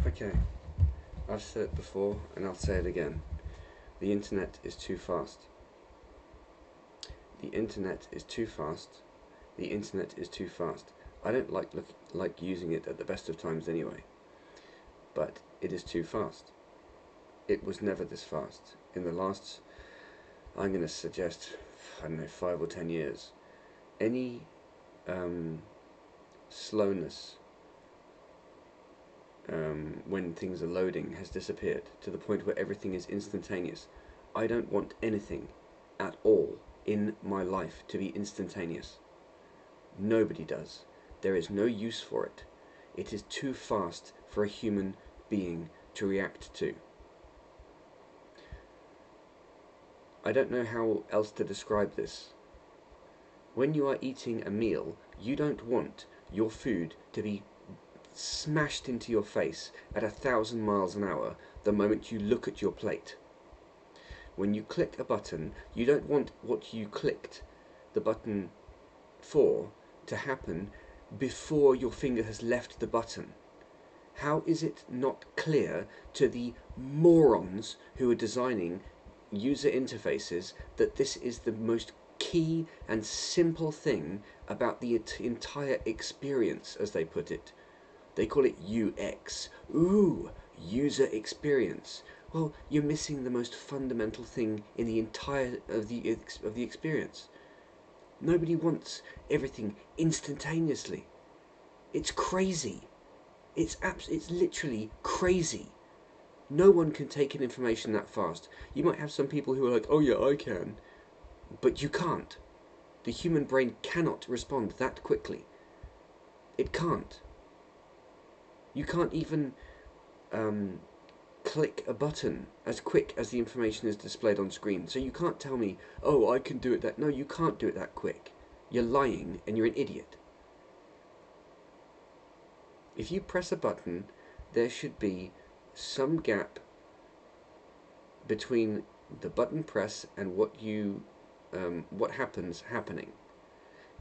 Okay, I've said it before and I'll say it again. The internet is too fast. The internet is too fast. The internet is too fast. I don't like using it at the best of times anyway, but it is too fast. It was never this fast. In the last, I'm going to suggest, I don't know, 5 or 10 years, any slowness when things are loading has disappeared to the point where everything is instantaneous. I don't want anything at all in my life to be instantaneous. Nobody does. There is no use for it. It is too fast for a human being to react to. I don't know how else to describe this. When you are eating a meal, you don't want your food to be smashed into your face at 1,000 miles an hour the moment you look at your plate. When you click a button, you don't want what you clicked the button for to happen before your finger has left the button. How is it not clear to the morons who are designing user interfaces that this is the most key and simple thing about the entire experience, as they put it? They call it UX. Ooh, user experience. Well, you're missing the most fundamental thing in the entire of the experience. Nobody wants everything instantaneously. It's crazy. It's literally crazy. No one can take in information that fast. You might have some people who are like, "Oh yeah, I can," but you can't. The human brain cannot respond that quickly. It can't. You can't even click a button as quick as the information is displayed on screen. So you can't tell me, "Oh, I can do it that." No, you can't do it that quick. You're lying and you're an idiot. If you press a button, there should be some gap between the button press and what happens happening.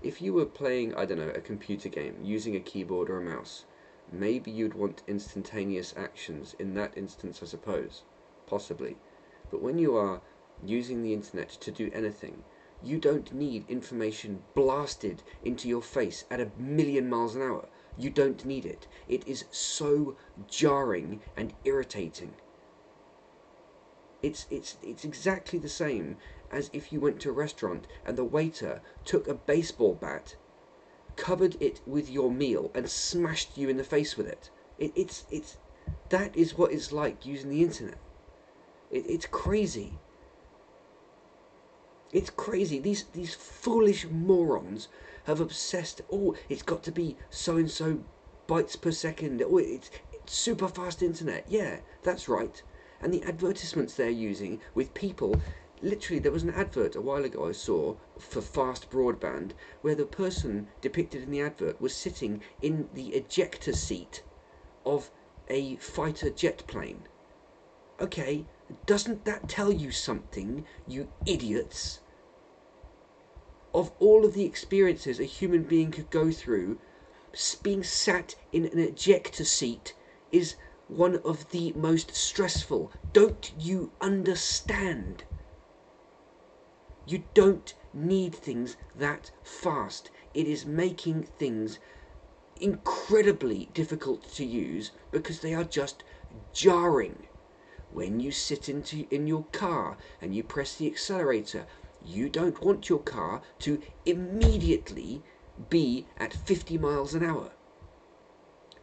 If you were playing, I don't know, a computer game using a keyboard or a mouse, maybe you'd want instantaneous actions in that instance, I suppose, possibly. But when you are using the internet to do anything, you don't need information blasted into your face at 1,000,000 miles an hour. You don't need it. It is so jarring and irritating. It's exactly the same as if you went to a restaurant and the waiter took a baseball bat, covered it with your meal, and smashed you in the face with it. That is what it's like using the internet. It's crazy. It's crazy. These foolish morons have obsessed. Oh, it's got to be so and so bytes per second. Oh, it's super fast internet. Yeah, that's right. And the advertisements they're using with people. Literally, there was an advert a while ago I saw for fast broadband where the person depicted in the advert was sitting in the ejector seat of a fighter jet plane. Okay, doesn't that tell you something, you idiots? Of all of the experiences a human being could go through, being sat in an ejector seat is one of the most stressful. Don't you understand? You don't need things that fast. It is making things incredibly difficult to use because they are just jarring. When you sit in your car and you press the accelerator, you don't want your car to immediately be at 50 miles an hour.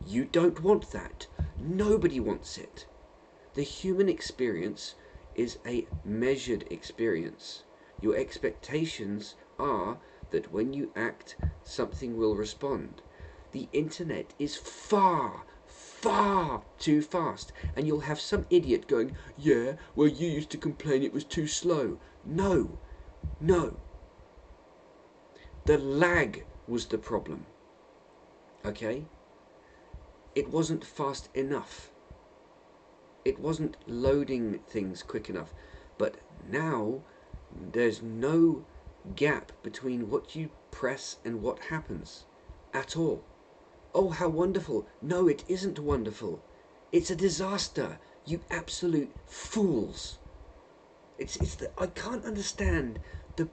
You don't want that. Nobody wants it. The human experience is a measured experience. Your expectations are that when you act, something will respond. The internet is far, far too fast, and you'll have some idiot going, "Yeah, well, you used to complain it was too slow." No, no. The lag was the problem. Okay? It wasn't fast enough. It wasn't loading things quick enough. But now there's no gap between what you press and what happens at all. Oh, how wonderful. No, it isn't wonderful. It's a disaster, you absolute fools. I can't understand the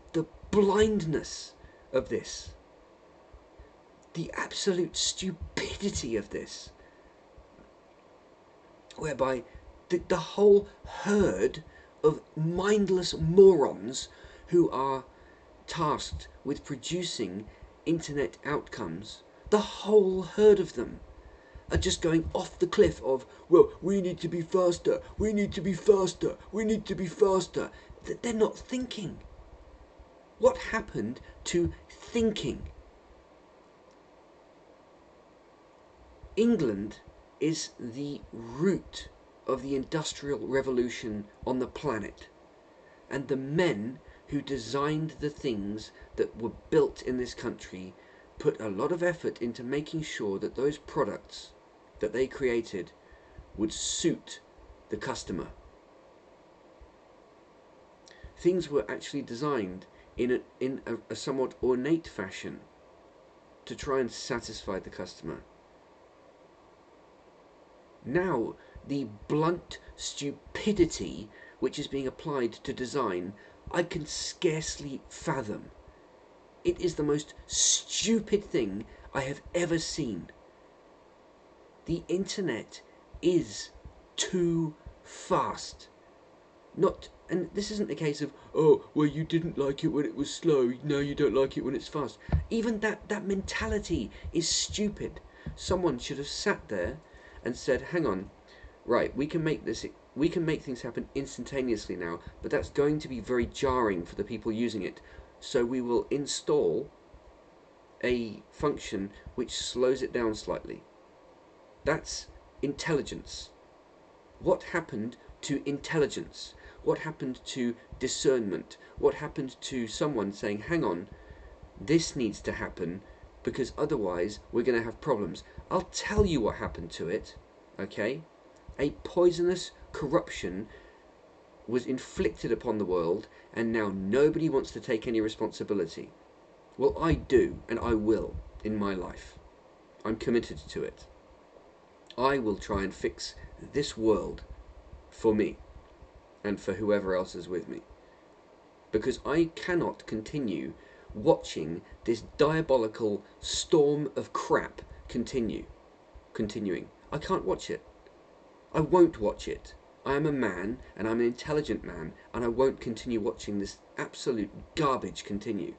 blindness of this, the absolute stupidity of this, whereby the whole herd of mindless morons who are tasked with producing internet outcomes, the whole herd of them are just going off the cliff of, well, we need to be faster, we need to be faster, we need to be faster. They're not thinking. What happened to thinking? England is the root of the Industrial Revolution on the planet, and the men who designed the things that were built in this country put a lot of effort into making sure that those products that they created would suit the customer. Things were actually designed in a somewhat ornate fashion to try and satisfy the customer. Now, the blunt stupidity which is being applied to design, I can scarcely fathom. It is the most stupid thing I have ever seen. The internet is too fast. And this isn't a case of, oh, well, you didn't like it when it was slow, now you don't like it when it's fast. Even that mentality is stupid. Someone should have sat there and said, hang on, right, we can make things happen instantaneously now, but that's going to be very jarring for the people using it. So we will install a function which slows it down slightly. That's intelligence. What happened to intelligence? What happened to discernment? What happened to someone saying, hang on, this needs to happen because otherwise we're going to have problems? I'll tell you what happened to it, okay? A poisonous corruption was inflicted upon the world, and now nobody wants to take any responsibility. Well, I do, and I will in my life. I'm committed to it. I will try and fix this world for me and for whoever else is with me, because I cannot continue watching this diabolical storm of crap continuing. I can't watch it. I won't watch it. I am a man, and I'm an intelligent man, and I won't continue watching this absolute garbage continue.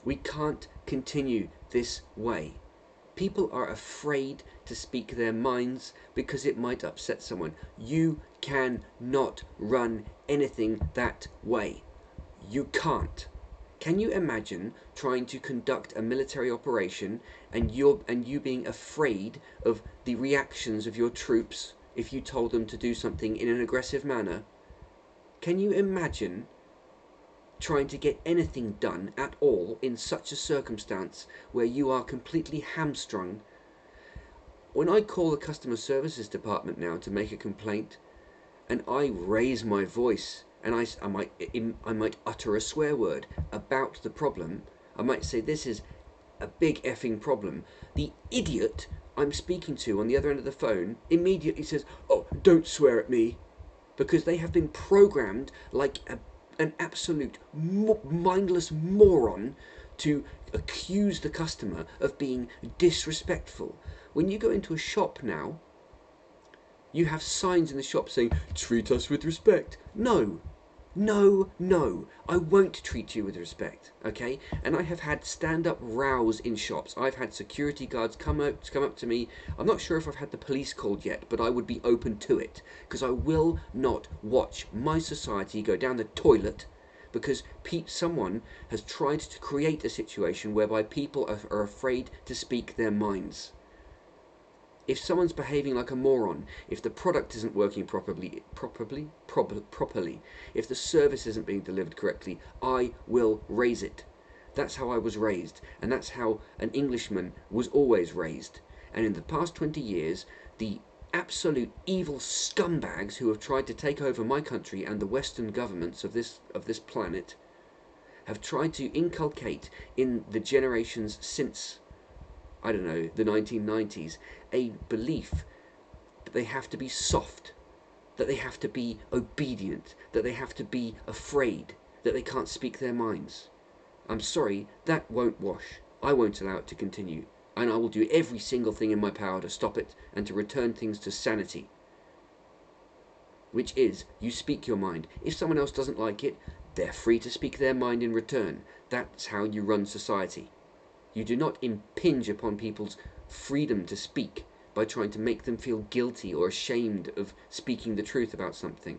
We can't continue this way. People are afraid to speak their minds because it might upset someone. You cannot run anything that way. You can't. Can you imagine trying to conduct a military operation and you being afraid of the reactions of your troops if you told them to do something in an aggressive manner? Can you imagine trying to get anything done at all in such a circumstance where you are completely hamstrung? When I call the customer services department now to make a complaint, and I raise my voice, and I might utter a swear word about the problem, I might say this is a big effing problem, the idiot I'm speaking to on the other end of the phone immediately says, oh, don't swear at me, because they have been programmed like an absolute mindless moron to accuse the customer of being disrespectful. When you go into a shop now, you have signs in the shop saying, treat us with respect. No, I won't treat you with respect, okay? And I have had stand-up rows in shops. I've had security guards come up to me. I'm not sure if I've had the police called yet, but I would be open to it, because I will not watch my society go down the toilet because someone has tried to create a situation whereby people are afraid to speak their minds. If someone's behaving like a moron, if the product isn't working properly, if the service isn't being delivered correctly, I will raise it. That's how I was raised, and that's how an Englishman was always raised. And in the past 20 years, the absolute evil scumbags who have tried to take over my country and the Western governments of this planet have tried to inculcate in the generations since I don't know, the 1990s, a belief that they have to be soft, that they have to be obedient, that they have to be afraid, that they can't speak their minds. I'm sorry, that won't wash. I won't allow it to continue, and I will do every single thing in my power to stop it and to return things to sanity. Which is, you speak your mind. If someone else doesn't like it, they're free to speak their mind in return. That's how you run society. You do not impinge upon people's freedom to speak by trying to make them feel guilty or ashamed of speaking the truth about something.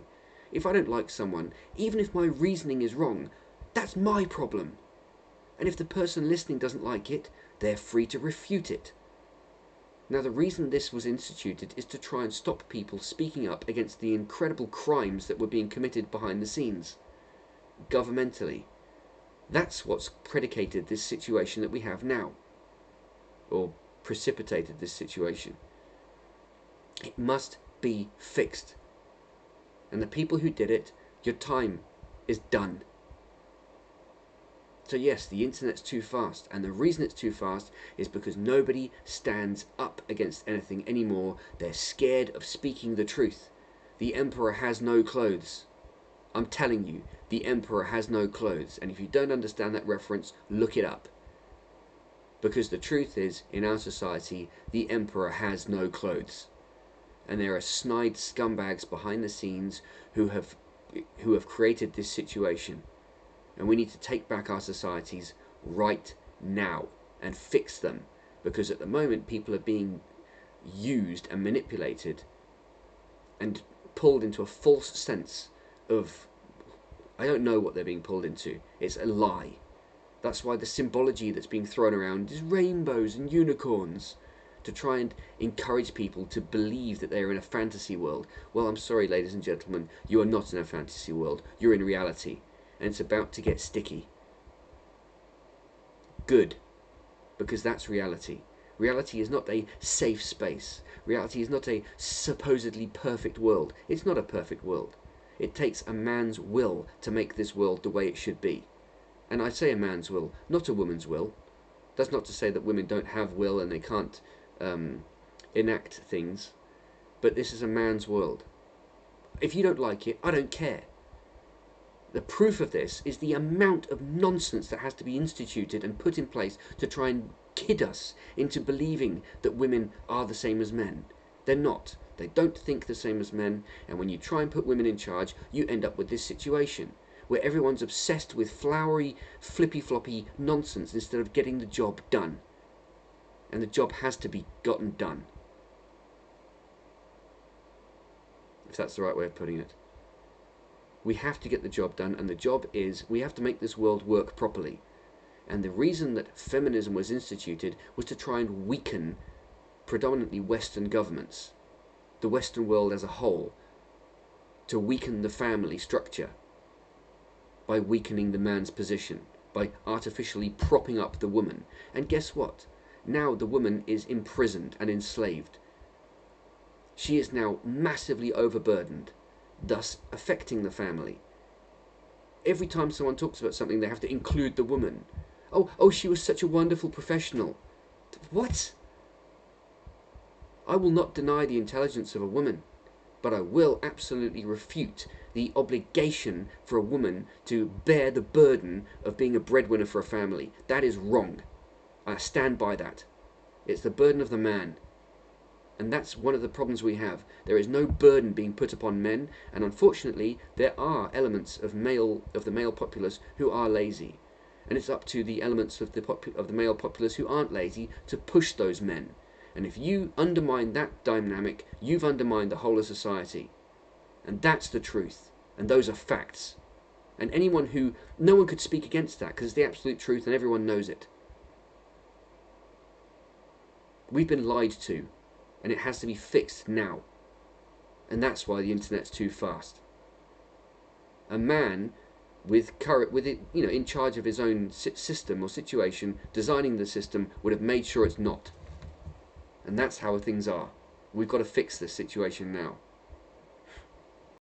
If I don't like someone, even if my reasoning is wrong, that's my problem. And if the person listening doesn't like it, they're free to refute it. Now, the reason this was instituted is to try and stop people speaking up against the incredible crimes that were being committed behind the scenes, governmentally. That's what's predicated this situation that we have now, or precipitated this situation. It must be fixed. And the people who did it, your time is done. So yes, the internet's too fast, and the reason it's too fast is because nobody stands up against anything anymore. They're scared of speaking the truth. The emperor has no clothes. I'm telling you, the emperor has no clothes, and if you don't understand that reference, look it up. Because the truth is, in our society, the emperor has no clothes. And there are snide scumbags behind the scenes who have created this situation. And we need to take back our societies right now and fix them, because at the moment people are being used and manipulated and pulled into a false sense of, I don't know what they're being pulled into. It's a lie. That's why the symbology that's being thrown around is rainbows and unicorns, to try and encourage people to believe that they're in a fantasy world. Well, I'm sorry, ladies and gentlemen, you are not in a fantasy world. You're in reality. And it's about to get sticky. Good. Because that's reality. Reality is not a safe space. Reality is not a supposedly perfect world. It's not a perfect world. It takes a man's will to make this world the way it should be. And I say a man's will, not a woman's will. That's not to say that women don't have will and they can't enact things. But this is a man's world. If you don't like it, I don't care. The proof of this is the amount of nonsense that has to be instituted and put in place to try and kid us into believing that women are the same as men. They're not. They don't think the same as men, and when you try and put women in charge, you end up with this situation where everyone's obsessed with flowery, flippy-floppy nonsense instead of getting the job done. And the job has to be gotten done. If that's the right way of putting it. We have to get the job done, and the job is we have to make this world work properly. And the reason that feminism was instituted was to try and weaken predominantly Western governments, the Western world as a whole, to weaken the family structure by weakening the man's position, by artificially propping up the woman. And guess what? Now the woman is imprisoned and enslaved. She is now massively overburdened, thus affecting the family. Every time someone talks about something, they have to include the woman. Oh, she was such a wonderful professional. What? I will not deny the intelligence of a woman, but I will absolutely refute the obligation for a woman to bear the burden of being a breadwinner for a family. That is wrong. I stand by that. It's the burden of the man. And that's one of the problems we have. There is no burden being put upon men, and unfortunately there are elements of the male populace who are lazy. And it's up to the elements of the male populace who aren't lazy to push those men. And if you undermine that dynamic, you've undermined the whole of society. And that's the truth. And those are facts. And no one could speak against that, because it's the absolute truth and everyone knows it. We've been lied to, and it has to be fixed now. And that's why the internet's too fast. A man with it, in charge of his own system or situation, designing the system, would have made sure it's not. And that's how things are. We've got to fix this situation now.